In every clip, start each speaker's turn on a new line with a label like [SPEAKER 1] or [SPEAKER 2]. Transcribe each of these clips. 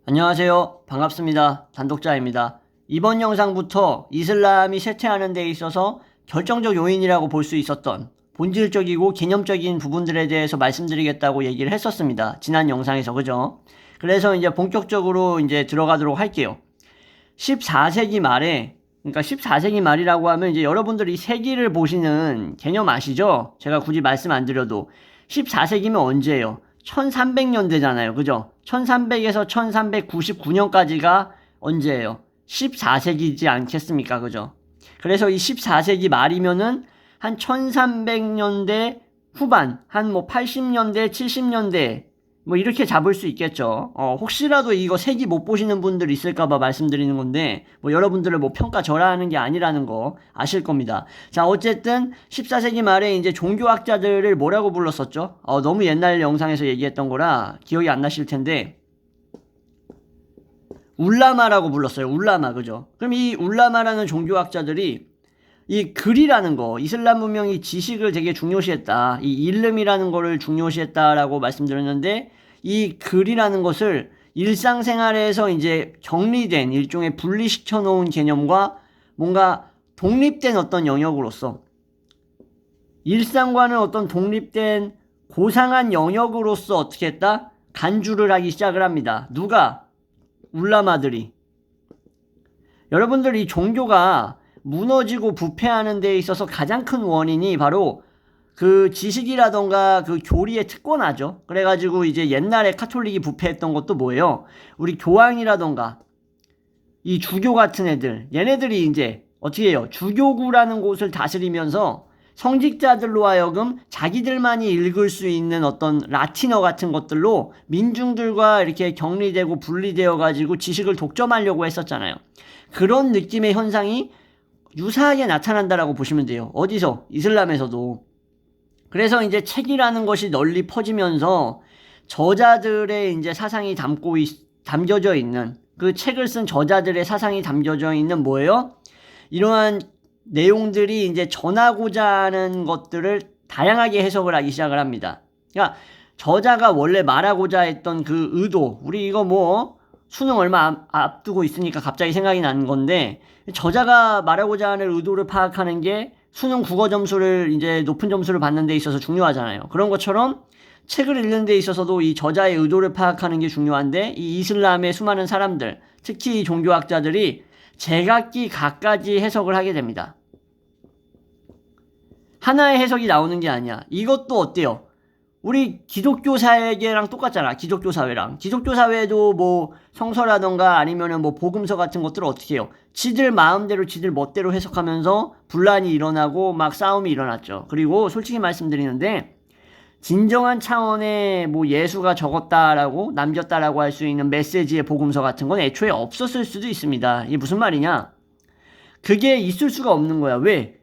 [SPEAKER 1] 안녕하세요. 반갑습니다. 단독자입니다. 이번 영상부터 이슬람이 쇠퇴하는 데 있어서 결정적 요인이라고 볼 수 있었던 본질적이고 개념적인 부분들에 대해서 말씀드리겠다고 얘기를 했었습니다. 지난 영상에서, 그죠? 그래서 이제 본격적으로 이제 들어가도록 할게요. 14세기 말에, 그러니까 14세기 말이라고 하면 이제 여러분들이 세기를 보시는 개념 아시죠? 제가 굳이 말씀 안 드려도 14세기면 언제예요? 1300년대잖아요. 그죠? 1300에서 1399년까지가 언제예요? 14세기지 않겠습니까? 그죠? 그래서 이 14세기 말이면은 한 1300년대 후반, 한 뭐 80년대, 70년대 뭐 이렇게 잡을 수 있겠죠. 혹시라도 이거 세기 못 보시는 분들 있을까봐 말씀드리는 건데, 뭐 여러분들을 뭐 평가절하하는 게 아니라는 거 아실 겁니다. 자, 어쨌든 14세기 말에 이제 종교학자들을 뭐라고 불렀었죠? 너무 옛날 영상에서 얘기했던 거라 기억이 안 나실 텐데, 울라마라고 불렀어요. 울라마, 그죠? 그럼 이 울라마라는 종교학자들이 이 글이라는 거, 이슬람 문명이 지식을 되게 중요시했다. 이 일름이라는 거를 중요시했다라고 말씀드렸는데, 이 글이라는 것을 일상생활에서 이제 정리된 일종의 분리시켜 놓은 개념과 뭔가 독립된 어떤 영역으로서, 일상과는 어떤 독립된 고상한 영역으로서 어떻게 했다? 간주를 하기 시작을 합니다. 누가? 울라마들이. 여러분들, 이 종교가 무너지고 부패하는 데 있어서 가장 큰 원인이 바로 그 지식이라던가 그 교리의 특권화죠. 그래가지고 이제 옛날에 카톨릭이 부패했던 것도 뭐예요? 우리 교황이라던가 이 주교 같은 애들, 얘네들이 이제 어떻게 해요? 주교구라는 곳을 다스리면서 성직자들로 하여금 자기들만이 읽을 수 있는 어떤 라틴어 같은 것들로 민중들과 이렇게 격리되고 분리되어 가지고 지식을 독점하려고 했었잖아요. 그런 느낌의 현상이 유사하게 나타난다라고 보시면 돼요. 어디서? 이슬람에서도. 그래서 이제 책이라는 것이 널리 퍼지면서 저자들의 이제 사상이 담겨져 있는, 그 책을 쓴 저자들의 사상이 담겨져 있는 뭐예요? 이러한 내용들이 이제 전하고자 하는 것들을 다양하게 해석을 하기 시작을 합니다. 그러니까 저자가 원래 말하고자 했던 그 의도, 우리 이거 뭐 수능 얼마 앞두고 있으니까 갑자기 생각이 나는 건데, 저자가 말하고자 하는 의도를 파악하는 게 수능 국어 점수를 이제 높은 점수를 받는 데 있어서 중요하잖아요. 그런 것처럼 책을 읽는 데 있어서도 이 저자의 의도를 파악하는 게 중요한데, 이 이슬람의 수많은 사람들, 특히 이 종교학자들이 제각기 갖가지 해석을 하게 됩니다. 하나의 해석이 나오는 게 아니야. 이것도 어때요? 우리 기독교 사회계랑 똑같잖아. 기독교 사회랑. 기독교 사회도 뭐 성서라던가 아니면은 뭐 복음서 같은 것들을 어떻게 해요? 지들 마음대로 지들 멋대로 해석하면서 분란이 일어나고 막 싸움이 일어났죠. 그리고 솔직히 말씀드리는데, 진정한 차원의 뭐 예수가 적었다라고 남겼다라고 할 수 있는 메시지의 복음서 같은 건 애초에 없었을 수도 있습니다. 이게 무슨 말이냐? 그게 있을 수가 없는 거야. 왜?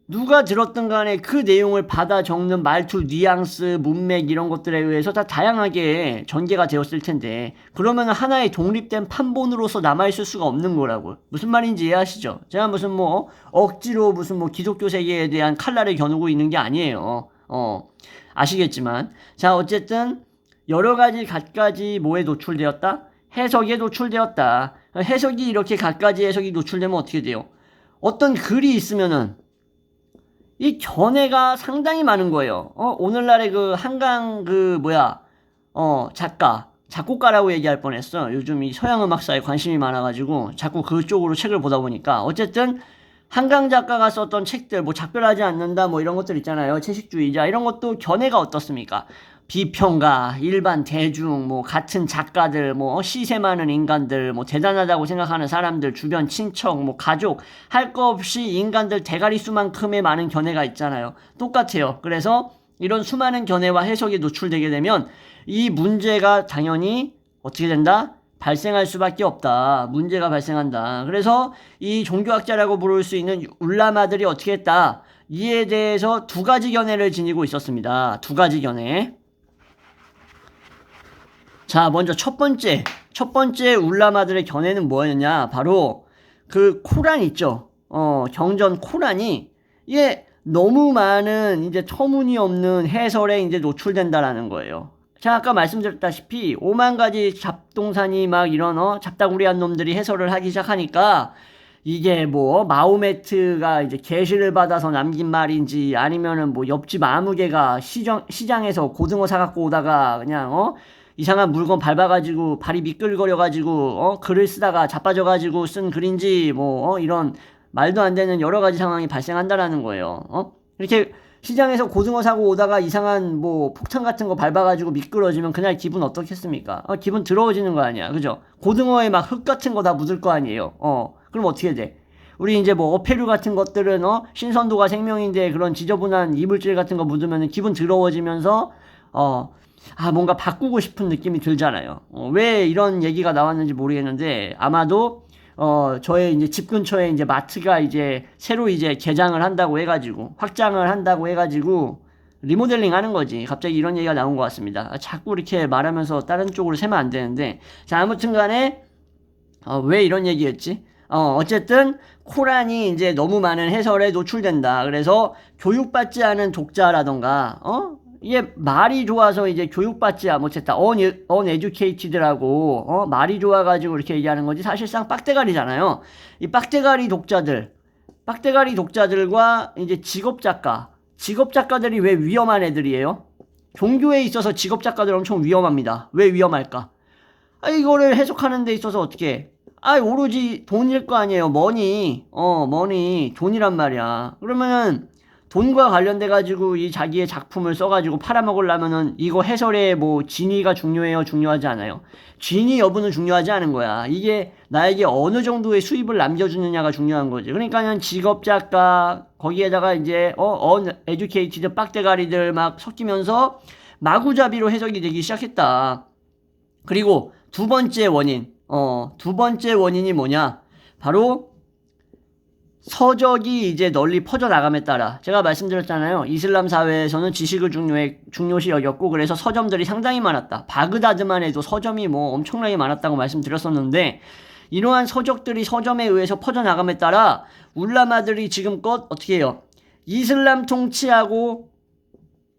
[SPEAKER 1] 누가 들었든 간에 그 내용을 받아 적는 말투, 뉘앙스, 문맥 이런 것들에 의해서 다 다양하게 전개가 되었을 텐데, 그러면 하나의 독립된 판본으로서 남아있을 수가 없는 거라고. 무슨 말인지 이해하시죠? 제가 무슨 뭐 억지로 무슨 뭐 기독교 세계에 대한 칼날을 겨누고 있는 게 아니에요. 아시겠지만. 자, 어쨌든 여러 가지 갖가지 뭐에 노출되었다? 해석에 노출되었다. 해석이 이렇게 갖가지 해석이 노출되면 어떻게 돼요? 어떤 글이 있으면은 이 견해가 상당히 많은 거예요. 오늘날의 그 한강 작곡가라고 얘기할 뻔했어. 요즘 이 서양 음악사에 관심이 많아가지고 자꾸 그쪽으로 책을 보다 보니까, 어쨌든 한강 작가가 썼던 책들, 뭐 작별하지 않는다 뭐 이런 것들 있잖아요. 채식주의자 이런 것도 견해가 어떻습니까? 비평가, 일반 대중, 뭐 같은 작가들, 뭐 시세 많은 인간들, 뭐 대단하다고 생각하는 사람들, 주변 친척, 뭐 가족, 할 거 없이 인간들 대가리 수만큼의 많은 견해가 있잖아요. 똑같아요. 그래서 이런 수많은 견해와 해석이 노출되게 되면 이 문제가 당연히 어떻게 된다? 발생할 수밖에 없다. 문제가 발생한다. 그래서 이 종교학자라고 부를 수 있는 울라마들이 어떻게 했다? 이에 대해서 두 가지 견해를 지니고 있었습니다. 두 가지 견해. 자, 먼저 첫 번째 울라마들의 견해는 뭐였냐? 바로 그 코란 있죠. 경전 코란이 이게 너무 많은 이제 터무니없는 해설에 이제 노출된다라는 거예요. 제가 아까 말씀드렸다시피 5만 가지 잡동사니 막 이런 잡다구리한 놈들이 해설을 하기 시작하니까 이게 뭐 마호메트가 이제 계시를 받아서 남긴 말인지 아니면은 뭐 옆집 아무개가 시장에서 고등어 사갖고 오다가 그냥 이상한 물건 밟아가지고 발이 미끌거려가지고 글을 쓰다가 자빠져가지고 쓴 글인지 뭐 이런 말도 안 되는 여러 가지 상황이 발생한다라는 거예요. 이렇게 시장에서 고등어 사고 오다가 이상한 뭐 폭탄 같은 거 밟아가지고 미끄러지면 그날 기분 어떻겠습니까? 기분 더러워지는 거 아니야, 그죠? 고등어에 막 흙 같은 거 다 묻을 거 아니에요. 그럼 어떻게 돼? 우리 이제 뭐 어패류 같은 것들은 신선도가 생명인데 그런 지저분한 이물질 같은 거 묻으면 기분 더러워지면서 뭔가 바꾸고 싶은 느낌이 들잖아요. 왜 이런 얘기가 나왔는지 모르겠는데 아마도 저의 이제 집 근처에 이제 마트가 이제 새로 이제 개장을 한다고 해가지고 확장을 한다고 해가지고 리모델링 하는 거지. 갑자기 이런 얘기가 나온 것 같습니다. 자꾸 이렇게 말하면서 다른 쪽으로 새면 안 되는데. 자, 아무튼 간에 왜 이런 얘기 했지? 어쨌든 코란이 이제 너무 많은 해설에 노출된다. 그래서 교육받지 않은 독자라던가 이게 말이 좋아서 이제 교육받지 못했다. uneducated라고 말이 좋아가지고 이렇게 얘기하는 거지. 사실상 빡대가리잖아요. 이 빡대가리 독자들과 이제 직업작가들이 왜 위험한 애들이에요? 종교에 있어서 직업작가들 엄청 위험합니다. 왜 위험할까? 이거를 해석하는 데 있어서 어떻게 오로지 돈일 거 아니에요. 머니, 돈이란 말이야. 그러면은 돈과 관련돼 가지고 이 자기의 작품을 써가지고 팔아먹으려면은 이거 해설에 뭐 진위가 중요해요? 중요하지 않아요? 진위 여부는 중요하지 않은 거야. 이게 나에게 어느 정도의 수입을 남겨주느냐가 중요한 거지. 그러니까는 직업작가 거기에다가 이제 uneducated 빡대가리들 막 섞이면서 마구잡이로 해석이 되기 시작했다. 그리고 두 번째 원인이 뭐냐? 바로 서적이 이제 널리 퍼져나감에 따라 제가 말씀드렸잖아요. 이슬람 사회에서는 지식을 중요시 여겼고 그래서 서점들이 상당히 많았다. 바그다드만 해도 서점이 뭐 엄청나게 많았다고 말씀드렸었는데 이러한 서적들이 서점에 의해서 퍼져나감에 따라 울라마들이 지금껏 어떻게 해요? 이슬람 통치하고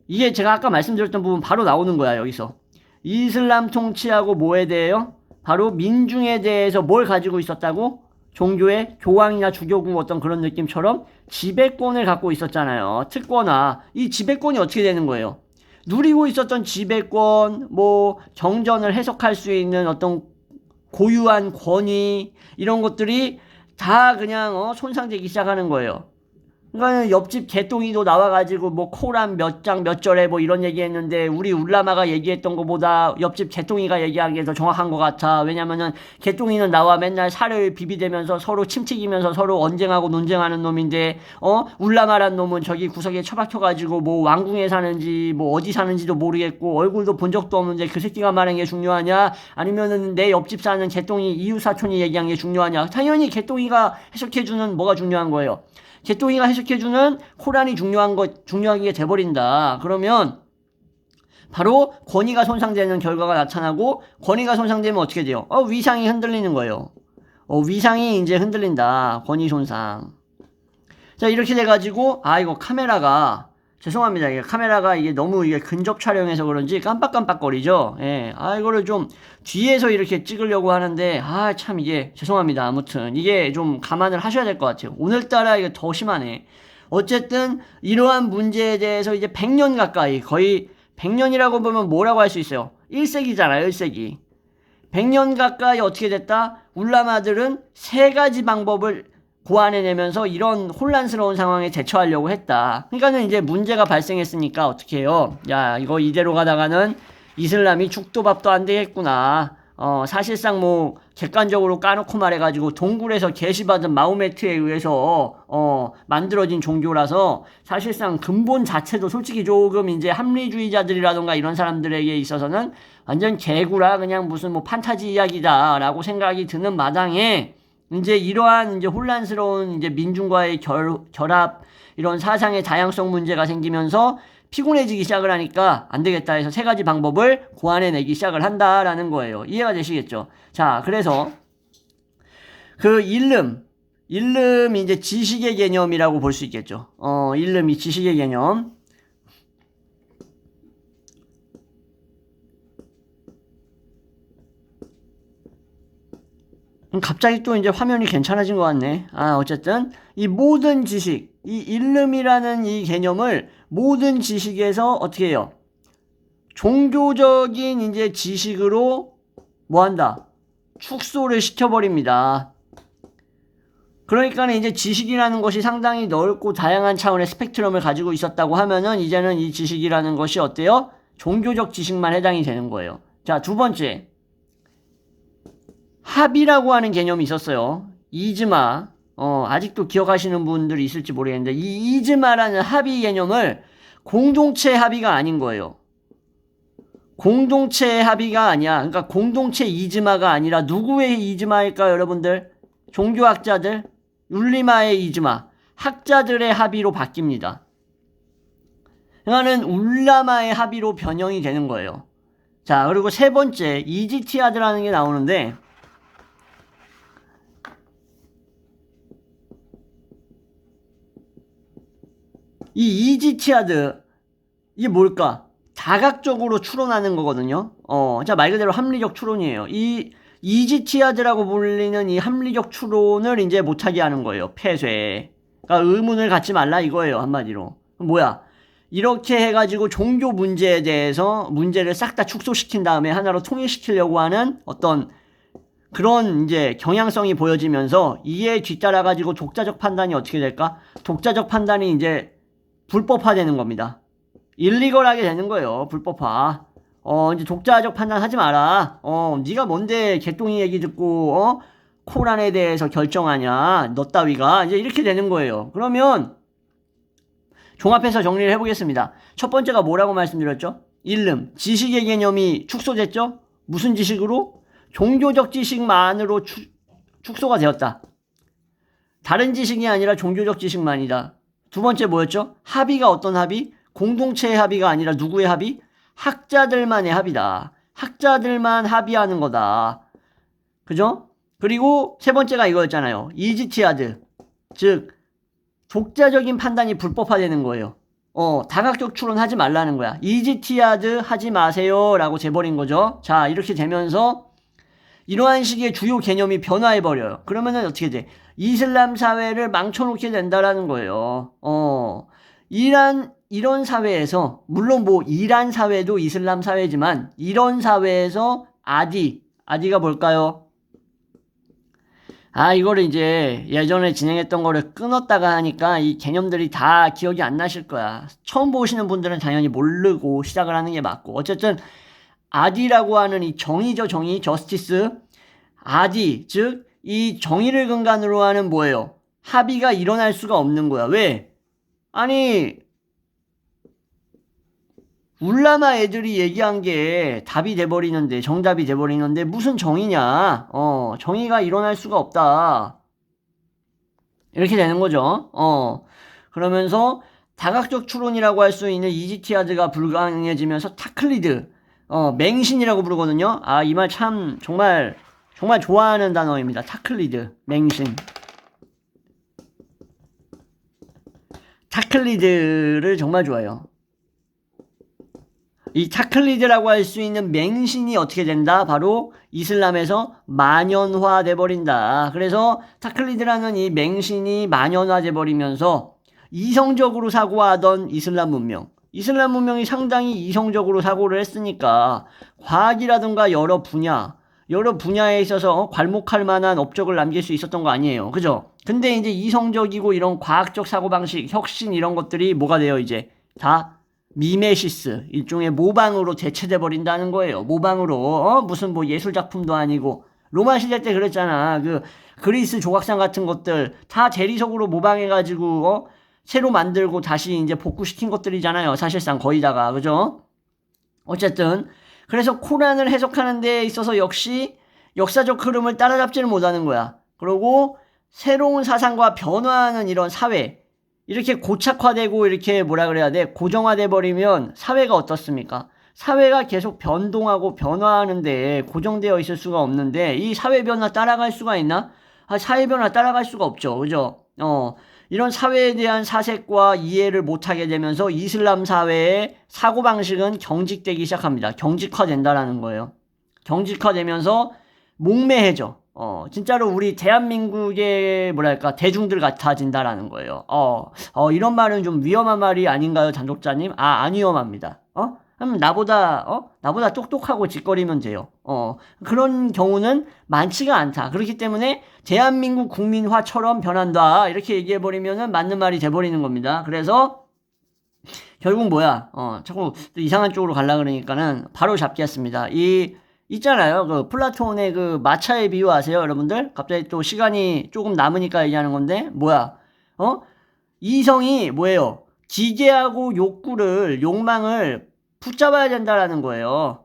[SPEAKER 1] 이게 제가 아까 말씀드렸던 부분 바로 나오는 거야. 여기서 이슬람 통치하고 뭐에 대해요? 바로 민중에 대해서 뭘 가지고 있었다고? 종교의 교황이나 주교국 어떤 그런 느낌처럼 지배권을 갖고 있었잖아요. 특권화. 이 지배권이 어떻게 되는 거예요? 누리고 있었던 지배권, 뭐 정전을 해석할 수 있는 어떤 고유한 권위 이런 것들이 다 그냥 손상되기 시작하는 거예요. 그러니까 옆집 개똥이도 나와가지고 뭐 코란 몇 장 몇 절에 뭐 이런 얘기했는데 우리 울라마가 얘기했던 것보다 옆집 개똥이가 얘기한 게 더 정확한 것 같아. 왜냐면은 개똥이는 나와 맨날 살을 비비대면서 서로 침튀기면서 서로 언쟁하고 논쟁하는 놈인데 울라마란 놈은 저기 구석에 처박혀가지고 뭐 왕궁에 사는지 뭐 어디 사는지도 모르겠고 얼굴도 본 적도 없는데 그 새끼가 말한 게 중요하냐? 아니면은 내 옆집 사는 개똥이 이웃사촌이 얘기한 게 중요하냐? 당연히 개똥이가 해석해주는 뭐가 중요한 거예요. 개똥이가 해석해주는 코란이 중요하게 돼버린다. 그러면 바로 권위가 손상되는 결과가 나타나고 권위가 손상되면 어떻게 돼요? 위상이 흔들리는 거예요. 위상이 이제 흔들린다. 권위 손상. 자, 이렇게 돼가지고 이거 카메라가 죄송합니다. 이게 너무 이게 근접 촬영해서 그런지 깜빡깜빡거리죠. 예. 이거를 좀 뒤에서 이렇게 찍으려고 하는데, 참 이게 죄송합니다. 아무튼 이게 좀 감안을 하셔야 될 것 같아요. 오늘따라 이게 더 심하네. 어쨌든 이러한 문제에 대해서 이제 100년 가까이 거의 100년이라고 보면 뭐라고 할 수 있어요? 1세기잖아요. 1세기. 100년 가까이 어떻게 됐다? 울라마들은 세 가지 방법을 고안해내면서 이런 혼란스러운 상황에 대처하려고 했다. 그러니까는 이제 문제가 발생했으니까 어떻게 해요? 야, 이거 이대로 가다가는 이슬람이 죽도 밥도 안 되겠구나. 사실상 뭐 객관적으로 까놓고 말해가지고 동굴에서 계시받은 마호메트에 의해서 만들어진 종교라서 사실상 근본 자체도 솔직히 조금 이제 합리주의자들이라던가 이런 사람들에게 있어서는 완전 개구라 그냥 무슨 뭐 판타지 이야기다라고 생각이 드는 마당에 이제 이러한 이제 혼란스러운 이제 민중과의 결합 이런 사상의 다양성 문제가 생기면서 피곤해지기 시작을 하니까 안 되겠다 해서 세 가지 방법을 고안해내기 시작을 한다라는 거예요. 이해가 되시겠죠? 자, 그래서 그 일름이 이제 지식의 개념이라고 볼 수 있겠죠. 일름이 지식의 개념. 갑자기 또 이제 화면이 괜찮아진 것 같네. 어쨌든 이 모든 지식, 이 일름이라는 이 개념을 모든 지식에서 어떻게 해요? 종교적인 이제 지식으로 뭐 한다? 축소를 시켜버립니다. 그러니까 이제 지식이라는 것이 상당히 넓고 다양한 차원의 스펙트럼을 가지고 있었다고 하면은 이제는 이 지식이라는 것이 어때요? 종교적 지식만 해당이 되는 거예요. 자, 두 번째. 합이라고 하는 개념이 있었어요. 이즈마. 아직도 기억하시는 분들이 있을지 모르겠는데 이 이즈마라는 합의 개념을 공동체 합의가 아닌 거예요. 공동체의 합의가 아니야. 그러니까 공동체 이즈마가 아니라 누구의 이즈마일까요, 여러분들? 종교학자들, 울리마의 이즈마, 학자들의 합의로 바뀝니다. 그러니까는 울라마의 합의로 변형이 되는 거예요. 자, 그리고 세 번째, 이지티하드라는 게 나오는데 이 이지티하드, 이게 뭘까? 다각적으로 추론하는 거거든요. 자, 말 그대로 합리적 추론이에요. 이 이지티하드라고 불리는 이 합리적 추론을 이제 못하게 하는 거예요. 폐쇄. 그러니까 의문을 갖지 말라 이거예요. 한마디로. 뭐야? 이렇게 해가지고 종교 문제에 대해서 문제를 싹 다 축소시킨 다음에 하나로 통일시키려고 하는 어떤 그런 이제 경향성이 보여지면서 이에 뒤따라가지고 독자적 판단이 어떻게 될까? 독자적 판단이 이제 불법화되는 겁니다. 일리걸하게 되는 거예요. 불법화. 이제 독자적 판단 하지 마라. 네가 뭔데 개똥이 얘기 듣고 코란에 대해서 결정하냐. 너 따위가. 이제 이렇게 되는 거예요. 그러면 종합해서 정리를 해보겠습니다. 첫 번째가 뭐라고 말씀드렸죠? 일름. 지식의 개념이 축소됐죠? 무슨 지식으로? 종교적 지식만으로 축소가 되었다. 다른 지식이 아니라 종교적 지식만이다. 두 번째 뭐였죠? 합의가 어떤 합의? 공동체의 합의가 아니라 누구의 합의? 학자들만의 합의다. 학자들만 합의하는 거다. 그죠? 그리고 세 번째가 이거였잖아요. 이지티하드. 즉 독자적인 판단이 불법화되는 거예요. 다각적 추론하지 말라는 거야. 이지티하드 하지 마세요 라고 재버린 거죠. 자, 이렇게 되면서 이러한 식의 주요 개념이 변화해버려요. 그러면은 어떻게 돼? 이슬람 사회를 망쳐놓게 된다라는 거예요. 이런 사회에서, 물론 뭐 이란 사회도 이슬람 사회지만, 이런 사회에서 아디가 뭘까요? 이거를 이제 예전에 진행했던 거를 끊었다가 하니까 이 개념들이 다 기억이 안 나실 거야. 처음 보시는 분들은 당연히 모르고 시작을 하는 게 맞고. 어쨌든, 아디라고 하는 이 정의죠, 정의, 저스티스. 아디, 즉, 이 정의를 근간으로 하는 뭐예요? 합의가 일어날 수가 없는 거야. 왜? 아니, 울라마 애들이 얘기한 게 답이 돼버리는데, 정답이 돼버리는데, 무슨 정의냐? 정의가 일어날 수가 없다. 이렇게 되는 거죠. 그러면서 다각적 추론이라고 할 수 있는 이지티하드가 불가능해지면서 타클리드, 맹신이라고 부르거든요. 이 말 참 정말 좋아하는 단어입니다. 타클리드, 맹신. 타클리드를 정말 좋아해요. 이 타클리드라고 할 수 있는 맹신이 어떻게 된다? 바로 이슬람에서 만연화돼 버린다. 그래서 타클리드라는 이 맹신이 만연화돼 버리면서 이성적으로 사고하던 이슬람 문명이 상당히 이성적으로 사고를 했으니까 과학이라든가 여러 분야에 있어서 괄목할 만한 업적을 남길 수 있었던 거 아니에요. 그죠? 근데 이제 이성적이고 이런 과학적 사고방식, 혁신 이런 것들이 뭐가 돼요? 이제 다 미메시스, 일종의 모방으로 대체돼 버린다는 거예요. 모방으로. 무슨 뭐 예술작품도 아니고. 로마 시대 때 그랬잖아. 그리스 조각상 같은 것들 다 재리석으로 모방해가지고 새로 만들고 다시 이제 복구시킨 것들이잖아요. 사실상 거의 다가. 그죠? 어쨌든 그래서 코란을 해석하는 데 있어서 역시 역사적 흐름을 따라잡지를 못하는 거야. 그리고 새로운 사상과 변화하는 이런 사회, 이렇게 고착화되고 이렇게 뭐라 그래야 돼? 고정화돼 버리면 사회가 어떻습니까? 사회가 계속 변동하고 변화하는데 고정되어 있을 수가 없는데 이 사회 변화 따라갈 수가 있나? 사회 변화 따라갈 수가 없죠. 그죠? 이런 사회에 대한 사색과 이해를 못하게 되면서 이슬람 사회의 사고방식은 경직되기 시작합니다. 경직화된다라는 거예요. 경직화되면서 목매해져. 진짜로 우리 대한민국의 뭐랄까 대중들 같아진다라는 거예요. 이런 말은 좀 위험한 말이 아닌가요, 장독자님? 안 위험합니다. 그럼 나보다 똑똑하고 짓거리면 돼요. 그런 경우는 많지가 않다. 그렇기 때문에 대한민국 국민화처럼 변한다. 이렇게 얘기해버리면은 맞는 말이 돼버리는 겁니다. 그래서 결국 뭐야? 자꾸 이상한 쪽으로 가려고 그러니까는 바로 잡겠습니다. 있잖아요. 그 플라톤의 그 마차의 비유 아세요, 여러분들? 갑자기 또 시간이 조금 남으니까 얘기하는 건데, 뭐야? 이성이 뭐예요? 기계하고 욕망을 붙잡아야 된다라는 거예요.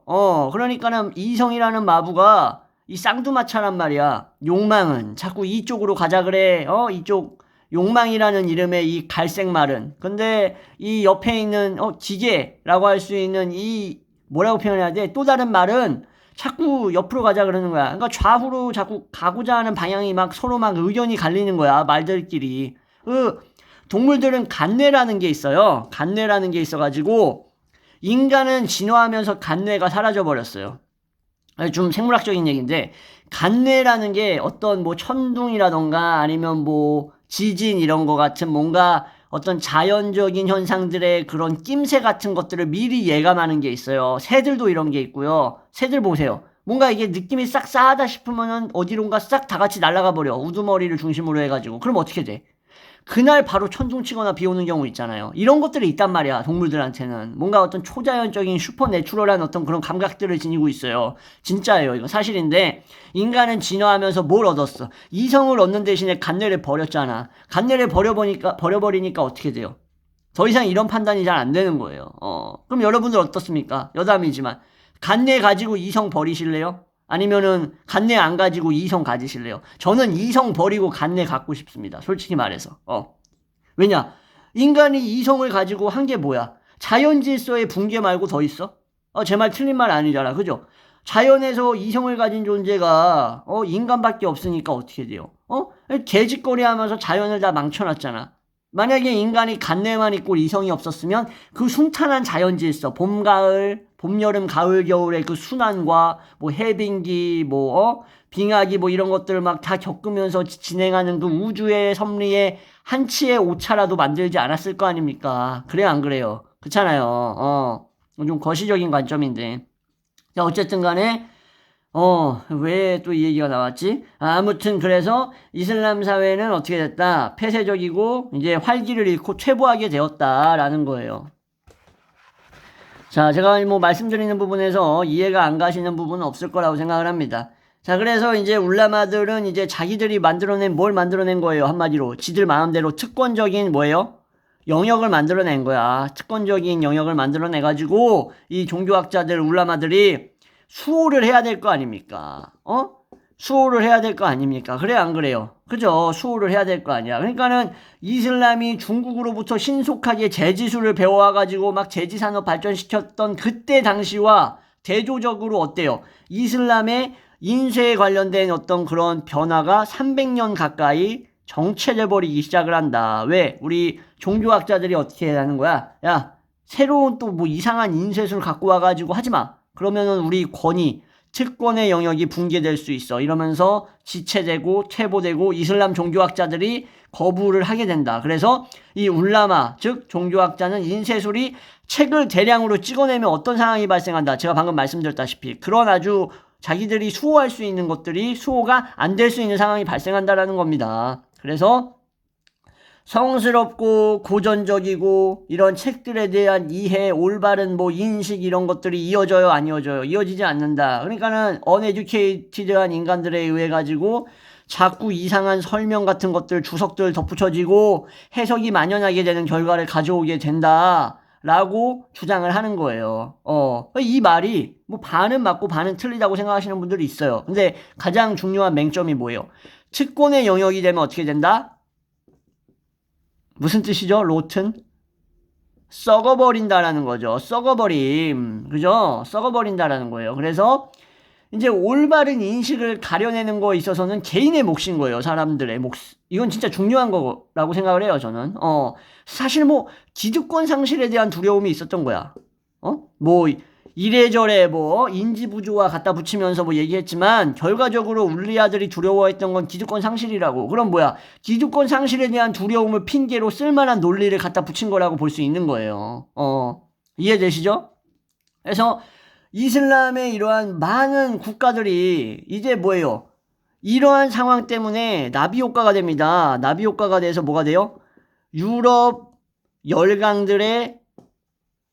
[SPEAKER 1] 그러니까는 이성이라는 마부가 이 쌍두마차란 말이야. 욕망은 자꾸 이쪽으로 가자 그래. 이쪽 욕망이라는 이름의 이 갈색 말은. 근데 이 옆에 있는 기계라고 할 수 있는 이 뭐라고 표현해야 돼? 또 다른 말은 자꾸 옆으로 가자 그러는 거야. 그러니까 좌우로 자꾸 가고자 하는 방향이 막 서로 막 의견이 갈리는 거야. 말들끼리. 동물들은 간뇌라는 게 있어요. 간뇌라는 게 있어가지고 인간은 진화하면서 간뇌가 사라져 버렸어요. 좀 생물학적인 얘기인데 간뇌라는 게 어떤 뭐 천둥이라던가 아니면 뭐 지진 이런 거 같은 뭔가 어떤 자연적인 현상들의 그런 낌새 같은 것들을 미리 예감하는 게 있어요. 새들도 이런 게 있고요. 새들 보세요. 뭔가 이게 느낌이 싹 싸하다 싶으면은 어디론가 싹 다 같이 날아가 버려. 우두머리를 중심으로 해가지고. 그럼 어떻게 돼? 그날 바로 천둥 치거나 비 오는 경우 있잖아요. 이런 것들이 있단 말이야, 동물들한테는. 뭔가 어떤 초자연적인 슈퍼내추럴한 어떤 그런 감각들을 지니고 있어요. 진짜예요. 이거 사실인데, 인간은 진화하면서 뭘 얻었어? 이성을 얻는 대신에 간뇌를 버렸잖아. 간뇌를 버려버리니까 어떻게 돼요? 더 이상 이런 판단이 잘 안 되는 거예요. 그럼 여러분들 어떻습니까? 여담이지만. 간뇌 가지고 이성 버리실래요? 아니면은 간뇌 안 가지고 이성 가지실래요? 저는 이성 버리고 간뇌 갖고 싶습니다. 솔직히 말해서. 왜냐? 인간이 이성을 가지고 한 게 뭐야? 자연 질서의 붕괴 말고 더 있어? 제 말 틀린 말 아니잖아. 그죠? 자연에서 이성을 가진 존재가 인간밖에 없으니까 어떻게 돼요? 개짓거리 하면서 자연을 다 망쳐놨잖아. 만약에 인간이 간뇌만 있고 이성이 없었으면 그 순탄한 자연 질서, 봄, 가을, 봄, 여름, 가을, 겨울의 그 순환과 뭐 해빙기, 빙하기 뭐 이런 것들을 막 다 겪으면서 진행하는 그 우주의 섭리에 한치의 오차라도 만들지 않았을 거 아닙니까? 그래요, 안 그래요? 그렇잖아요. 좀 거시적인 관점인데. 자, 어쨌든 간에 왜 또 이 얘기가 나왔지? 아무튼 그래서 이슬람 사회는 어떻게 됐다? 폐쇄적이고 이제 활기를 잃고 퇴보하게 되었다라는 거예요. 자, 제가 뭐 말씀드리는 부분에서 이해가 안 가시는 부분은 없을 거라고 생각을 합니다. 자, 그래서 이제 울라마들은 이제 자기들이 뭘 만들어낸 거예요? 한마디로. 지들 마음대로 특권적인 뭐예요? 영역을 만들어낸 거야. 특권적인 영역을 만들어내가지고 이 종교학자들, 울라마들이 수호를 해야 될 거 아닙니까? 수호를 해야 될 거 아닙니까? 그래, 안 그래요? 그죠? 수호를 해야 될 거 아니야. 그러니까는 이슬람이 중국으로부터 신속하게 제지술을 배워와가지고 막 제지산업 발전시켰던 그때 당시와 대조적으로 어때요? 이슬람의 인쇄에 관련된 어떤 그런 변화가 300년 가까이 정체돼 버리기 시작을 한다. 왜? 우리 종교학자들이 어떻게 하는 거야? 야, 새로운 또 뭐 이상한 인쇄술 갖고 와가지고 하지 마. 그러면은 우리 특권의 영역이 붕괴될 수 있어. 이러면서 지체되고 퇴보되고 이슬람 종교학자들이 거부를 하게 된다. 그래서 이 울라마, 즉 종교학자는 인쇄술이 책을 대량으로 찍어내면 어떤 상황이 발생한다. 제가 방금 말씀드렸다시피 그런 아주 자기들이 수호할 수 있는 것들이 수호가 안 될 수 있는 상황이 발생한다라는 겁니다. 그래서 성스럽고 고전적이고 이런 책들에 대한 이해, 올바른 뭐 인식 이런 것들이 이어져요, 안 이어져요? 이어지지 않는다. 그러니까는 uneducated한 인간들에 의해 가지고 자꾸 이상한 설명 같은 것들, 주석들 덧붙여지고 해석이 만연하게 되는 결과를 가져오게 된다. 라고 주장을 하는 거예요. 이 말이 뭐 반은 맞고 반은 틀리다고 생각하시는 분들이 있어요. 근데 가장 중요한 맹점이 뭐예요? 특권의 영역이 되면 어떻게 된다? 무슨 뜻이죠? 로튼? 썩어버린다라는 거죠. 썩어버림. 그죠? 썩어버린다라는 거예요. 그래서 이제 올바른 인식을 가려내는 거에 있어서는 개인의 몫인 거예요. 사람들의 몫. 이건 진짜 중요한 거라고 생각을 해요. 저는. 사실 뭐 기득권 상실에 대한 두려움이 있었던 거야. 뭐 이래저래 뭐 인지부조화 갖다 붙이면서 뭐 얘기했지만 결과적으로 울리아들이 두려워했던 건 기득권 상실이라고. 그럼 뭐야? 기득권 상실에 대한 두려움을 핑계로 쓸만한 논리를 갖다 붙인 거라고 볼 수 있는 거예요. 이해되시죠? 그래서 이슬람의 이러한 많은 국가들이 이제 뭐예요? 이러한 상황 때문에 나비 효과가 됩니다. 나비 효과가 돼서 뭐가 돼요? 유럽 열강들의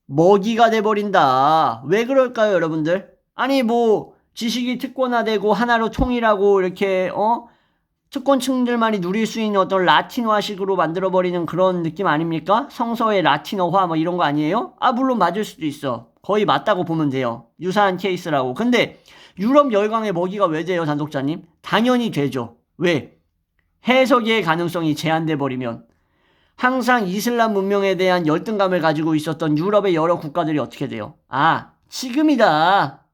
[SPEAKER 1] 먹이가 돼버린다. 왜 그럴까요, 여러분들? 아니 뭐 지식이 특권화되고 하나로 통일하고 이렇게 특권층들만이 누릴 수 있는 어떤 라틴화식으로 만들어버리는 그런 느낌 아닙니까? 성서의 라틴어화 뭐 이런 거 아니에요? 물론 맞을 수도 있어. 거의 맞다고 보면 돼요. 유사한 케이스라고. 근데 유럽 열강의 먹이가 왜 돼요, 단독자님? 당연히 되죠. 왜? 해석의 가능성이 제한돼 버리면 항상 이슬람 문명에 대한 열등감을 가지고 있었던 유럽의 여러 국가들이 어떻게 돼요? 지금이다.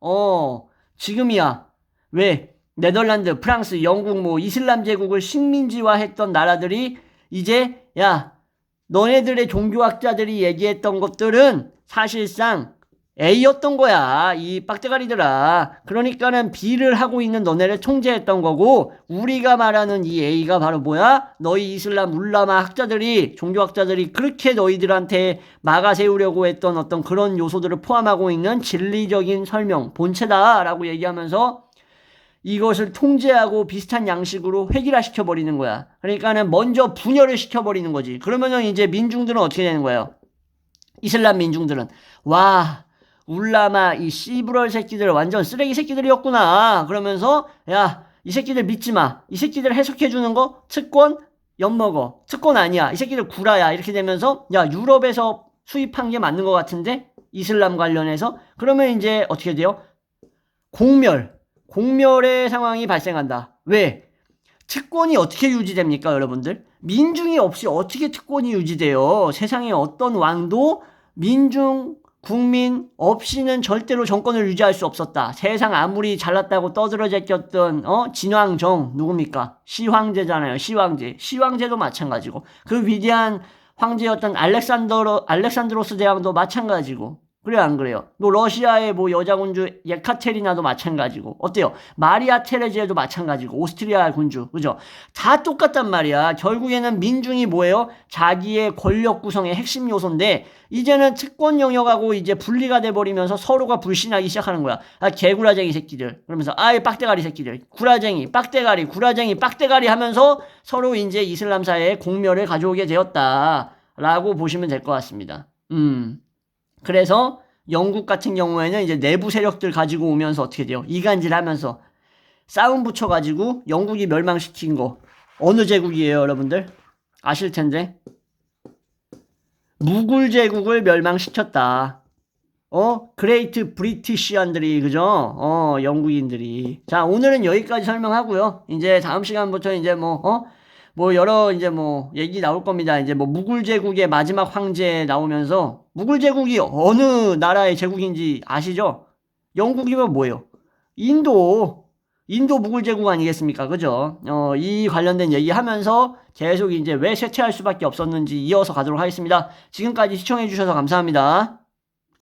[SPEAKER 1] 지금이야. 왜? 네덜란드, 프랑스, 영국 뭐 이슬람 제국을 식민지화했던 나라들이 이제 야, 너네들의 종교학자들이 얘기했던 것들은 사실상 A였던 거야. 이 빡대가리들아. 그러니까는 B를 하고 있는 너네를 통제했던 거고 우리가 말하는 이 A가 바로 뭐야? 너희 이슬람 울라마 학자들이 종교학자들이 그렇게 너희들한테 막아 세우려고 했던 어떤 그런 요소들을 포함하고 있는 진리적인 설명, 본체다라고 얘기하면서 이것을 통제하고 비슷한 양식으로 획일화시켜버리는 거야. 그러니까는 먼저 분열을 시켜버리는 거지. 그러면은 이제 민중들은 어떻게 되는 거예요? 이슬람 민중들은 와 울라마 이 씨부럴 새끼들 완전 쓰레기 새끼들이었구나. 그러면서 야 이 새끼들 믿지 마. 이 새끼들 해석해주는 거 특권 엿먹어. 특권 아니야. 이 새끼들 구라야. 이렇게 되면서 야 유럽에서 수입한 게 맞는 것 같은데 이슬람 관련해서 그러면 이제 어떻게 돼요? 공멸의 상황이 발생한다. 왜? 특권이 어떻게 유지됩니까, 여러분들? 민중이 없이 어떻게 특권이 유지돼요? 세상에 어떤 왕도 민중, 국민 없이는 절대로 정권을 유지할 수 없었다. 세상 아무리 잘났다고 떠들어제꼈던 진왕정 누굽니까? 시황제잖아요. 시황제도 마찬가지고 그 위대한 황제였던 알렉산드로스 대왕도 마찬가지고. 그래요, 안 그래요? 뭐 러시아의 뭐 여자 군주 예카테리나도 마찬가지고. 어때요? 마리아 테레지에도 마찬가지고. 오스트리아 군주. 그죠? 다 똑같단 말이야. 결국에는 민중이 뭐예요? 자기의 권력 구성의 핵심 요소인데 이제는 특권 영역하고 이제 분리가 돼버리면서 서로가 불신하기 시작하는 거야. 개구라쟁이 새끼들. 그러면서 빡대가리 새끼들. 구라쟁이, 빡대가리, 구라쟁이, 빡대가리 하면서 서로 이제 이슬람 사회에 공멸을 가져오게 되었다. 라고 보시면 될 것 같습니다. 그래서 영국 같은 경우에는 이제 내부 세력들 가지고 오면서 어떻게 돼요? 이간질 하면서 싸움 붙여가지고 영국이 멸망시킨 거. 어느 제국이에요, 여러분들? 아실 텐데. 무굴 제국을 멸망시켰다. 그레이트 브리티시안들이, 그죠? 영국인들이. 자, 오늘은 여기까지 설명하고요. 이제 다음 시간부터 이제 여러 이제 얘기 나올 겁니다. 이제 무굴 제국의 마지막 황제 나오면서 무굴 제국이 어느 나라의 제국인지 아시죠? 영국이면 뭐예요? 인도 무굴 제국 아니겠습니까? 그죠? 이 관련된 얘기 하면서 계속 이제 왜 쇠퇴할 수밖에 없었는지 이어서 가도록 하겠습니다. 지금까지 시청해 주셔서 감사합니다.